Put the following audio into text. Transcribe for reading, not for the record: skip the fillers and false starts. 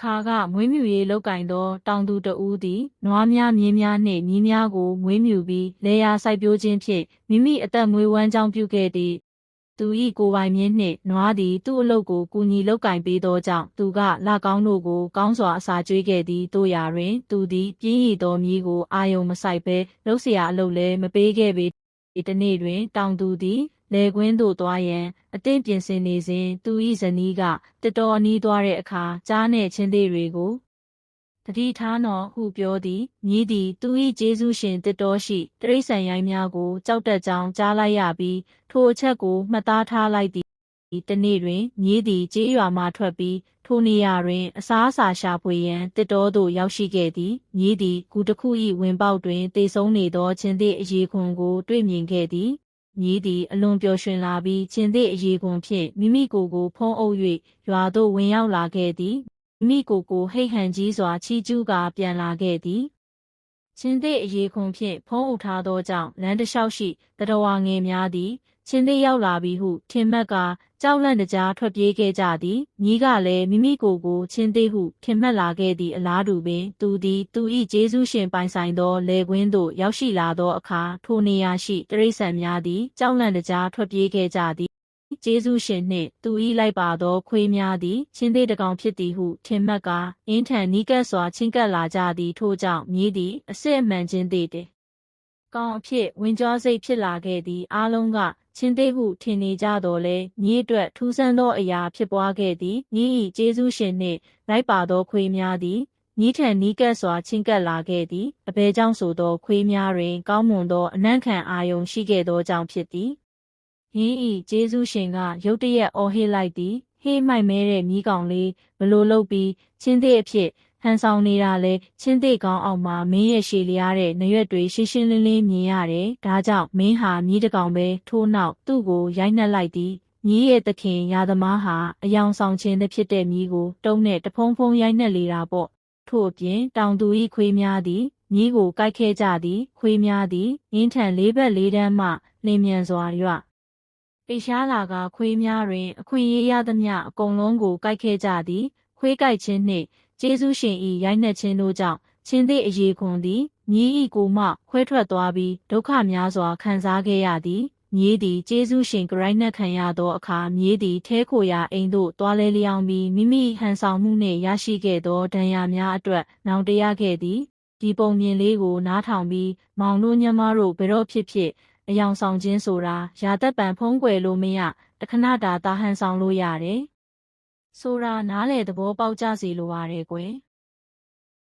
ခါကမွေးမြူရေးလုပ်ကင်သောတောင်သူတဦးသည်နွားများမြင်းများနှင့်မြီးများကိုမွေးမြူပြီးလယ်ယာစိုက်ပျိုးခြင်းဖြင့်မိမိအသက်မွေးဝမ်းကြောင်းပြုခဲ့သည်သူ၏ကိုယ်ပိုင်မြင်းနှင့်နွားသည်သူ့အလုပ်ကိုကူညီလုပ်ကင်ပေးသောကြောင့်သူကလကောင်းတို့ကိုကောင်းစွာအစာကျွေးခဲ့သည်တို့ရာတွင်သူသည်ပြင်းရည်သောမြီးကိုအာယုံမဆိုင်ဘဲလုပ်เสียအလုပ်လည်းမပေးခဲ့ပေတနေ့တွင်တောင်သူသည်လယ်ကွင်းသို့သွားရန်အသင့်ပြင်ဆင်နေစဉ်သူ၏ဇနီးကတစ်တော်အနီးသွားတဲ့အခါကြားနှင့်ချင်းသေးတွေကိုတတိထားနော်ဟုပြောသည်မြည်သည်သူ၏ကျေးဇူးရှင်တစ်တော်ရှိတိရစ္ဆာန်ရိုင်းများကိုကြောက်တတ်ကြောင်းကြားလိုက်ရပြီးထိုအချက်ကိုမှတ်သားထားလိုက်သည်တနေ့တွင်မြည်သည်ကျေးရွာမှထွက်ပြီးထိုနေရာတွင်အစားအစာရှာဖွေရန်တစ်တော်သို့ရောက်ရှိခဲ့သည်မြည်သည်ဂူတစ်ခု၏ဝင်ပေါက်တွင်သေဆုံးနေသောချင်းသေးအရေခွံကိုတွေ့မြင်ခဲ့သည်မြည်သည်အလွန်ပျော်ရွှင်လာပြီးချင်းသေးအရေခွံဖြင့်မိမိကိုယ်ကိုဖုံးအုပ်၍ရွာသို့ဝင်ရောက်လာခဲ့သည်မိမိကိုယ်ကိုဟိတ်ဟန်ကြီးစွာချီးကျူးကာပြန်လာခဲ့သည်ချင်းသေးအရေခွံဖြင့်ဖုံးအုပ်ထားသောကြောင့်လမ်းတစ်လျှောက်ရှိသတ္တဝါငယ်များသည်ချင်းသေးရောက်လာပြီဟုထင်မှတ်ကာကြောက်လန့်တကြားထွက်ပြေးခဲ့ကြသည်ညီကလည်းမိမိကိုယ်ကိုချင်းသေးဟုထင်မှတ်လာခဲ့သည့်အလားတူပင်သူသည်သူ၏ကျေးဇူးရှင်ပိုင်ဆိုင်သောလယ်ကွင်းသို့ရောက်ရှိလာသောအခါထိုနေရာရှိတိရစ္ဆာန်များသည်ကြောက်လန့်တကြားထွက်ပြေးခဲ့ကြသည်ကျေးဇူးရှင်နှင့်သူ၏လိုက်ပါသောခွေးများသည်ချင်းသေးတကောင်ဖြစ်သည်ဟုထင်မှတ်ကာအင်းထန်နီးကပ်စွာချဉ်ကပ်လာကြသည်ထို့ကြောင့်မြည်သည်အစစ်အမှန်ချင်းသေးတယ်ကောင်းအဖြစ်ဝင်ကြွားစိတ်ဖြစ်လာခဲ့သည်အားလုံးကချင်းသေးဟုထင်နေကြတော်လဲညီအတွက်ထူးဆန်းသောအရာဖြစ်ပွားခဲ့သည်ညီ၏ကျေးဇူးရှင်နှင့်လိုက်ပါသောခွေးများသည်ညီထံနီးကပ်စွာချဉ်ကပ်လာခဲ့သည်အဘယ်ကြောင့်ဆိုသောခွေးများတွင်ကောင်းမွန်သောအနံ့ခံအာယုံရှိခဲ့သောကြောင့်ဖြစ်သည်ယင်း၏ကျေးဇူးရှင်ကရုတ်တရက်အော်ဟစ်လိုက်သည်ဟေးမိုက်မဲတဲ့မြီးကောင်လေးဘလို့လုပ်ပြီးချင်းသေးအဖြစ်ဟန်ဆောင်နေတာလဲချင်းသေးကောင်းအောင်မှာမင်းရဲ့ရှည်လျားတဲ့နရွက်တွေရှင်းရှင်းလင်းလင်းမြင်ရတယ်ဒါကြောင့်မင်းဟာမြီးတကောင်ပဲထို့နောက်သူ့ကိုရိုက်နှက်လိုက်သည်မြီးရဲ့သခင်ရာသမားဟာအယောင်ဆောင်ခြင်းဖြစ်တဲ့မြီးကိုတုံးနဲ့တဖုံဖုံရိုက်နှက်လေတာပေါ့ထို့အပြင်တောင်သူ၏ခွေးများသည်မြီးကိုကိုက်ခဲကြသည်ခွေးများသည်အင်းထန်လေးဘက်လေးတန်းမှလင်းမြန်စွာရွပိရှားလာကခွေးများတွင်အခွင့်အရေးရသမျှအကုန်လုံးကိုကိုက်ခဲကြသည်ခွေးကိုက်ခြင်းနှင့်ကျေးဇူးရှင်၏ရိုက်နှက်ခြင်းတို့ကြောင့်ချင်းသေးအရေခွန်သည်မြည်၏ကိုမှခွဲထွက်သွားပြီးဒုက္ခများစွာခံစားခဲ့ရသည်မြည်သည်ကျေးဇူးရှင်ဂရိုက်နှက်ခံရသောအခါမြည်သည်ထဲခိုရာအိမ်သို့သွားလဲလျောင်းပြီးမိမိဟန်ဆောင်မှုနှင့်ရရှိခဲ့သောဒဏ်ရာများအတွက်နောင်တရခဲ့သည်ဒီပုံမြင်လေးကိုနားထောင်ပြီးမောင်တို့ညမတို့ဘယ်တော့ဖြစ်အယောင်ဆောင်ခြင်းဆိုတာရာသက်ပံဖုံးကွယ်လို့မရတခဏတာဟန်ဆောင်လို့ရတယ်ဆိုတာနားလေသဘောပေါက်ကြစေလိုပါတယ်ကွယ်